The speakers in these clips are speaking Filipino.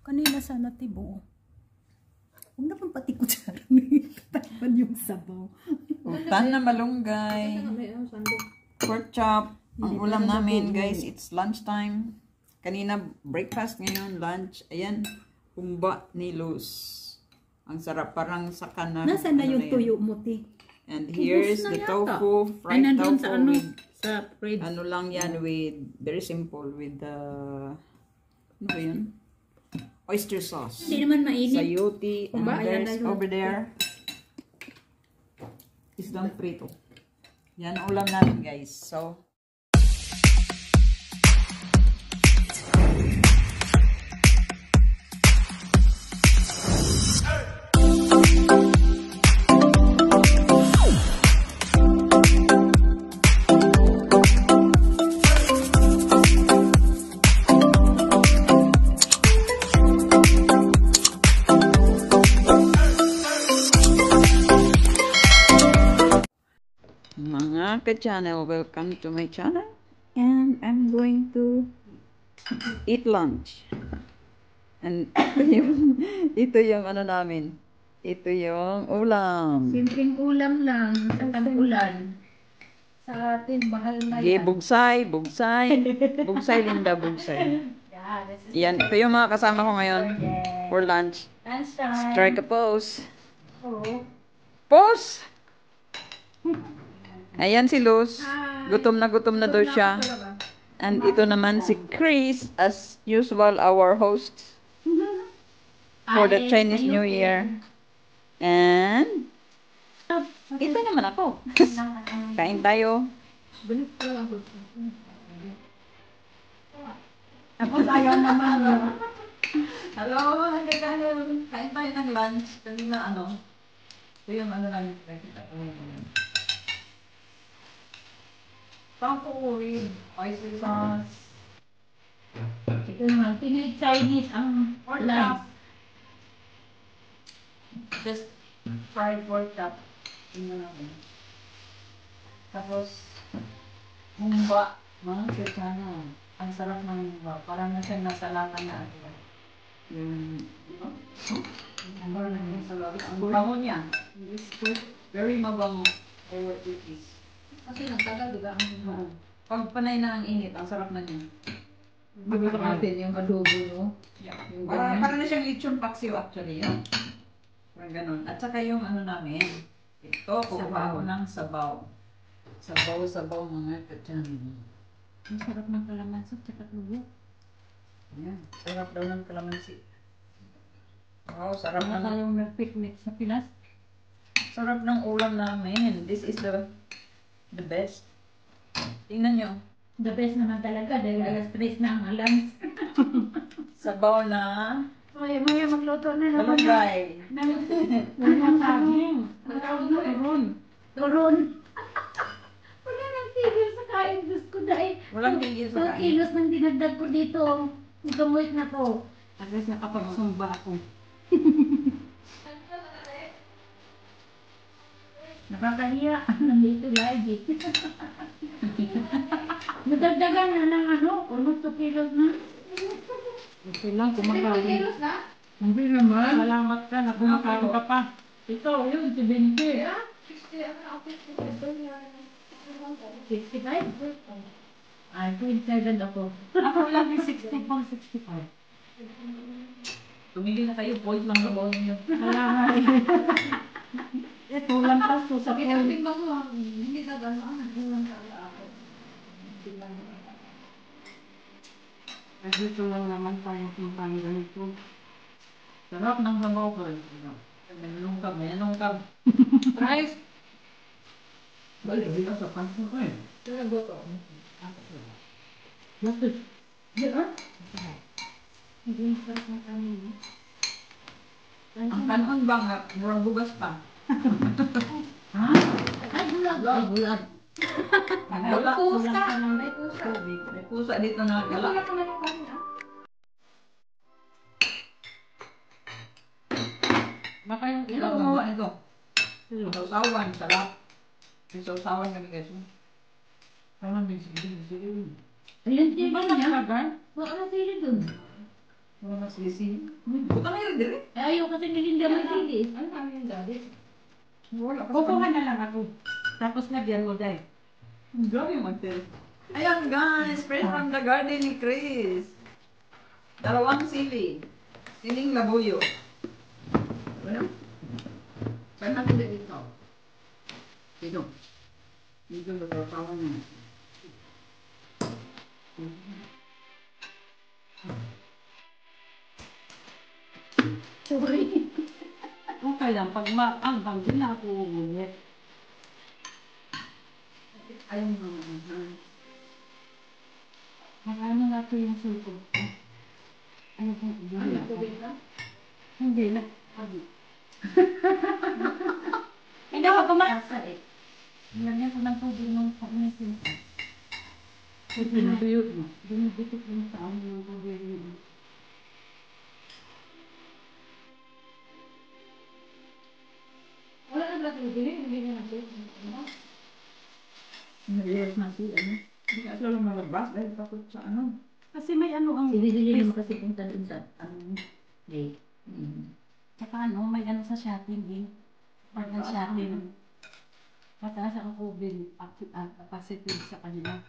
Kanina sana tibo. Huwag na pang pati kutsara. Takpan yung sabaw. Utan na malunggay. Pork chop. Ang ulam namin, guys, it's lunchtime. Kanina, breakfast, ngayon, lunch. Ayan, humba ni Luz. Ang sarap, parang saka na. Nasaan na yung tuyo mo, ti? And here's the tofu, fried tofu sa fridge. Ano lang yan with, very simple, with the, ano ba yun? Oyster sauce. Hindi naman mainit. Sayuti, and there's over there. Isdang prito. Yan ang ulam namin, guys. So, mga ka-channel, welcome to my channel. And I'm going to eat lunch. And ito yung ano namin. Ito yung ulam. Simpleng ulam lang sa tag-ulan. Sa atin, mahal na yan. Bugsay, bugsay. Bugsay, Linda, bugsay. Yan, ito yung mga kasama ko ngayon for lunch. Strike a pose. Pose! Ayan si Luz. Gutom na daw siya. And ito naman si Chris, as usual, our host for the Chinese New Year. And ito naman ako. Kain tayo. Ako tayo naman. Hello, kain tayo ng lunch. Kanina ano? Ito yung ano namin. Tofu with oyster sauce. Ito naman, Pinoy Chinese ang lunch. Just fried pork chop. Tingnan natin. Tapos, humba. Mga kachana. Ang sarap ng humba. Parang nasa langan na ano. Ang bango niya. Very mabango. Or it is. Kasi nagtagal, diba? Pag panay na ang init, ang sarap na niya. Diba sa atin yung adobo, no? Yeah. Parang na siyang lechon paksiw actually. Yeah. Parang ganun. At saka yung ano namin, ito, kukuha ko ng sabaw. Sabaw, mga kachan. Ang sarap ng kalamansi at saka tuyo. Yan. Sarap daw ng kalamansi. Wow, sarap Wala ng... tayong nag-picnic sa Pinas. Sarap ng ulam namin. This is the best. Tingnan nyo. The best naman talaga dahil alas 3 na ang alam. Sabaw na Maya magluto na naman. malunggay. Walang saging. Turon. Wala nang tigil sa kain. Diyos ko dahil. Walang tigil sa 2 kain. kilos nang dinagdag ko dito. Gamuit na to. Agad nakapagsumba ako. Nakakahiya. Nandito lagi. Nadagdagan na ng ano. Almost 2 kilos na. Okay lang, kumakain. 2 kilos na? Hindi naman. Salamat ka na kumakain ka pa. Ito, yun, si Binti. 65? Ay, 27 ako. Ako lang yung 64, 65. Tumigil na kayo, point lang sabaw niyo. Kaya nga ito lang pasto sa point. Hindi na gano'n. Kasi ito lang naman tayo kung paano ganito. Sarap ng sabaw ko. May nungkab. Rice! Balik, hindi ka sa panso ko eh. Ito nagluto. Bakit? Diyan? Hindi sarap ng kanin. Ang kanon ba nga, murang bugas pa. Ha? Ay, bulag! Ay, bulag! Wala. Pusa! May pusa dito na gala. Wala ka na yung kanin, ah. Baka yung Ito, gumawa nito. Sausawan, sarap. May sausawan kami guys. Parang may sili. Ayun, di ba niya? Baka na sili dun. Wala sisi. Buta na yun, dire. Ayaw kasi nilinda may sili. Ano kami yung daddy? Wala pa Kukuha na lang ako. Tapos lagyan mo dahil. Grabe mag-tell. Ayan guys, fresh from the garden ni Chris. Dalawang sili. Siling labuyo. Ano? Saan natin dito? Dito. Dito sa trapawan niya. Sorry. Okay lang, pag maanghang, din na ako umunit. Ayaw mo naman. Marami na ito yung suko. Ano kung Ano hindi na tubig na? Hindi na. Hindi ako kumain. Asa eh. Lagyan ko ng tubig ng pag-isin. Kaya pinatuyot mo. Binibikit mo sa ano ng tubig mo. Wala na ba tubig? Hindi na natin. Nag-iwas natin, ano? Hindi nga sila malabas dahil takot sa ano. Kasi may ano ang... Sinili naman kasi punta dun sa lake. Saka ano, may ano sa shopping eh. Pag shopping. Mataas ang COVID positive sa kanila.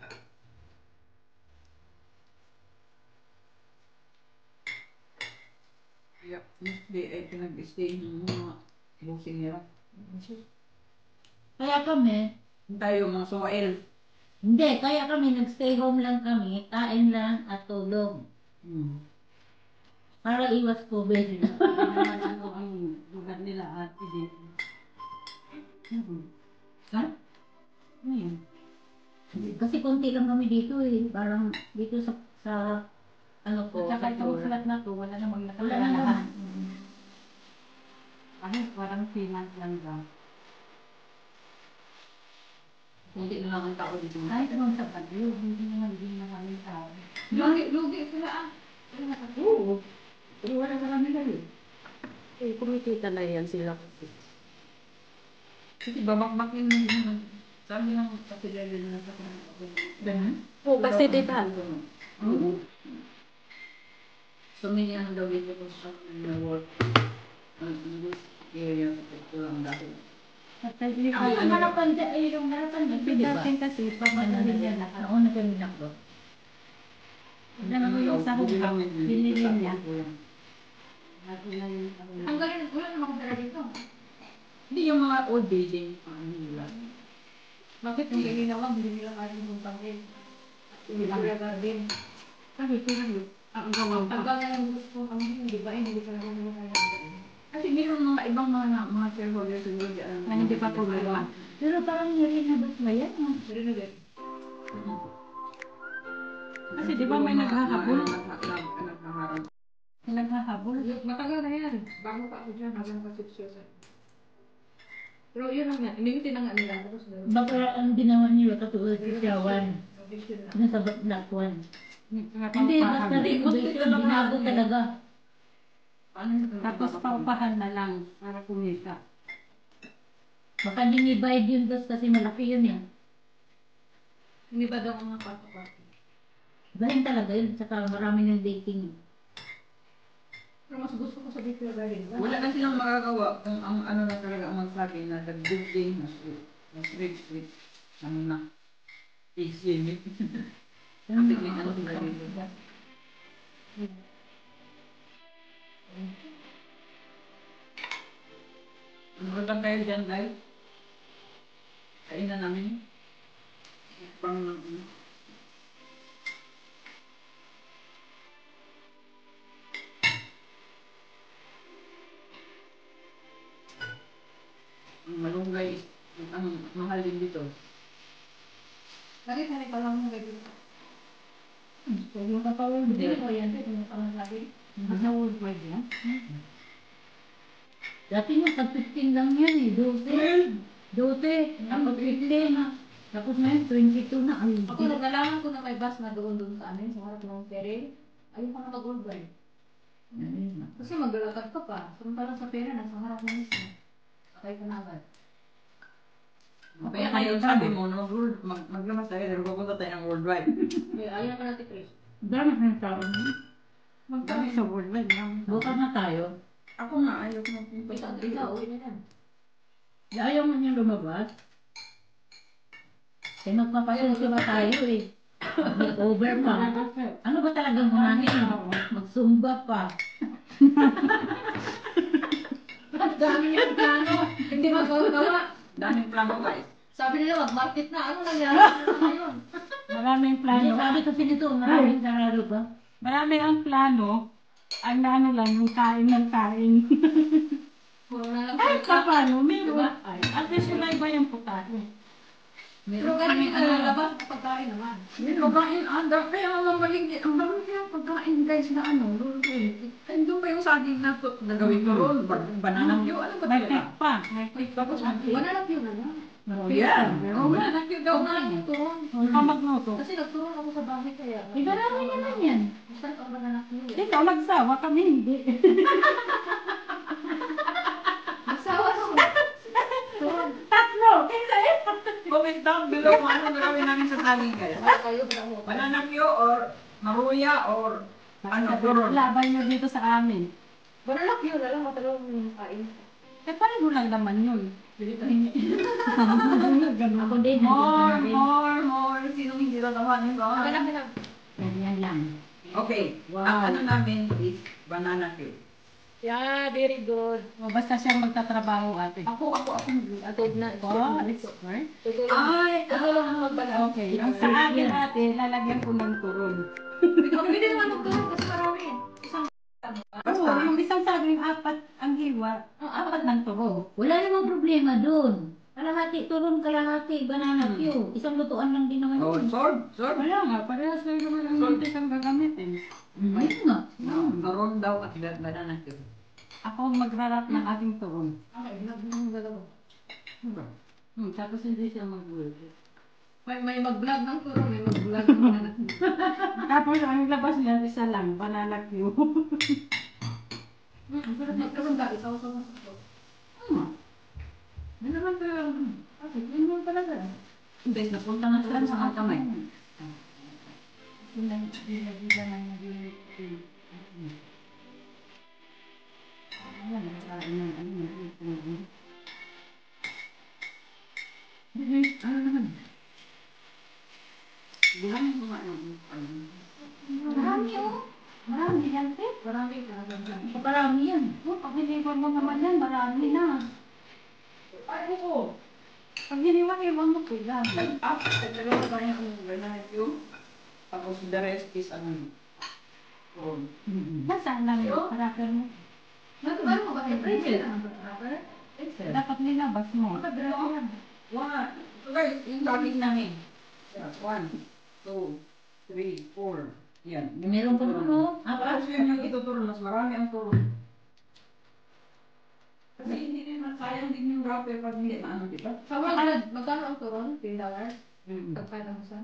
Kaya, mas di ay pinag-stay ng mga busing nila. Kaya kami, Tayo mga suwail. hindi, kaya kami nagstay home lang kami, kain lang at tulog. Para iwas COVID. Hindi naman ano ang lugar nila ate dito. Ha? Ano yun? Kasi konti lang kami dito eh. Parang dito sa ano ko, At saka sa itong floor. flat na to, wala namang Wala nakatira na lahat. naman. Ano, parang pinant lang daw. Konti lang ang tao dito. Kahit naman sa Baguio, hindi na kami tao. Lugi sila ah. Oo. Pero wala ka namin dali. Eh, kumikita na yan sila. Kasi babakbakin na yun. Sabi ng kasilali na sa kanila. Oo, kasi dita. Oo. Suminyan daw dito ko sa work. Area sa pagko lang dahil. Ang harapan dyan, ay yung harapan dito, di ba? Dating kasi, pagmatahin niya lahat. Nauna kami nakdo. Alam mo yung sa hubak, binili niya. Bago na yung Ang galing, wala naman akong tara dito. Hindi yung mga old building. Ano nila. Bakit yung ginawa, hindi nila kaya yung pangin. Hindi nila garden. Sabi ko lang yun. Ang gawa pa. Ang ganda ng gusto ko, hindi ba, hindi ka naman nila kaya garden. Kasi meron mga ibang mga shareholders siguro dyan. Na hindi pa tuloy. Pero parang nirinabas ba yan? Nirinabas. Kasi di ba may naghahabol? Naghaharap. May naghahabol. Matagal na yan. Bago pa ako dyan, hanggang pa 6 years. Pero yun lang yan, limited na nga nila. Baka ang ginawa nila katulad sa Siyawan. Nasa Black One. Hindi, basta renovation, binago talaga. Tapos paupahan na lang para kumita. Baka dinibayad yun kasi malaki yun yan. Hindi ba daw ang mga kwarto-kwarto? Galing talaga yun, saka marami ng dating. Pero mas gusto ko sa Bicol Garden. Wala na silang magagawa kung ang ano na talaga ang magsabi na the building na street ano na is limit. Kasi may ano sila dito. Ano lang kayo dyan guys? Kainan namin. Pang ang malunggay, ang mahal din dito. Nakita ka lang ng gabi. Huwag mo kapawin. Hindi ko yan. Hindi mo kapawin lagi. Nasa worldwide yan. Dati nga, tag 15 lang yan eh. 12. 12. Tapos 15. Tapos ngayon, 22 na. Ay, ako nagalaman ko na may bus na doon sa amin, sa harap ng ferry. Ayun pa na mag-worldwide. Kasi maglalakad ka pa. Samantalang sa pera, nasa harap mo mismo. Sakay ka na agad. Kaya kayo sabi mo na maglamas tayo dahil pupunta tayo ng worldwide. Ayaw ka natin, Chris. Dami ng tao. Magkano sa Woodland lang. Bukas na tayo. Ako nga, ayaw ko magpunta sa Uwi na yan. Ayaw mo niyang lumabas? Eh, magpapasunod ba tayo eh? Over pa. Ano ba talagang unahin? Magsumba pa. Ang dami niyang plano. Hindi magagawa. daming plano guys. Sabi nila mag-market na. Ano nangyari na ngayon? Maraming plano. Sabi kasi nito, maraming sarado ba? Maraming ang plano. Ang ano lang, yung kain ng kain. Puro na lang. Kahit pa paano, meron. Diba? At least wala iba yung putahe. Pero ganun yung lalabas ng pagkain naman. Yung pagkain, kaya mamalig din. Ang dami kaya pagkain guys na ano, Doon pa yung saging na nagawin ko ron. Banana Q, ano ba may talaga? cake pa. May cake pa po. Banana Q na lang. Yeah. Banana Q daw nga yung turon. Huwag ka magluto. Kasi nagturon ako sa bahay kaya. Iba namin naman yan. Basta ang banana Q. Ikaw nagsawa, kami hindi. Magsawa ako. Turon. Tatlo! Kaya Comment down below kung ano gagawin namin sa saging guys. Kayo ba ako? Banana Q or maruya or ano, turon. laban nyo dito sa amin. Banana Q na lang. Matalaw mo yung kain. Eh, pareho lang naman yun. Ako din. More. Sinong hindi tatawa nito? Banana Q. Ganyan lang. Okay, Wow. ang ano namin is banana Q. Yeah, very good. O, basta siya magtatrabaho ate. Ako. Atod na. Oh, it's smart. Ay, Tulong ang magbanana. Okay, ang sa akin ate, lalagyan ko ng turon. Pwede naman magturon kasi marami. Oo, yung isang saging apat ang hiwa, apat ng turon. Wala namang problema doon. Kalahati turon, kalahati banana Q. Isang lutuan lang din naman Oh, yun. sword. Wala nga, parehas lang naman ang mantik ang gagamitin. Ayun nga. Turon daw at banana Q. Ako ang magrarap ng ating turon. Okay, nagmang dalawa. Tapos hindi siya mag-work. May mag-vlog ng turon, may mag-vlog ng banana Q. Tapos ang labas niya, isa lang, banana Q. Ang sarap magturon ka, isaw-saw na sa ito. Hindi naman talaga. Kasi yun naman talaga. Guys, napunta na sila sa kamay. Hindi na naging yan, Ano naman? Bilang mga ano. Marami oh. Marami yan, te. Marami ka. Marami yan. oh, pag hiniwan mo naman yan, marami na. Ay, oo. Pag hiniwan mo, kailan. Up, dalawa tayo ang banana Q. Tapos the rest is ano. Turon. Nasaan lang yung karakter mo? Ano mo ba? April. Dapat nilabas mo. One. So guys, yung saging namin. Yeah, 1, 2, 3, 4. Yan. Meron pa naman oh. Tapos yun yung ituturon. Mas marami ang turon. Kasi hindi naman sayang din yung wrapper pag hindi na ano, diba? Magkano ang turon? $10? Pagkano sa?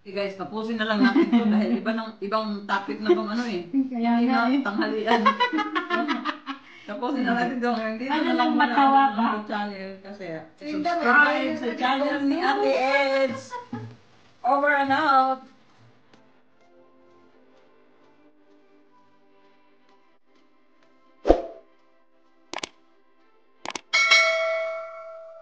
Okay guys, tapusin na lang natin to dahil ibang topic na tong ano eh. Kaya Hindi nga na eh. tanghalian. Tapusin na natin to ngayon. Dito Ano na lang lang muna matawa ang ka? mga channel kasi subscribe sa channel ni Ate Eds. Over and out.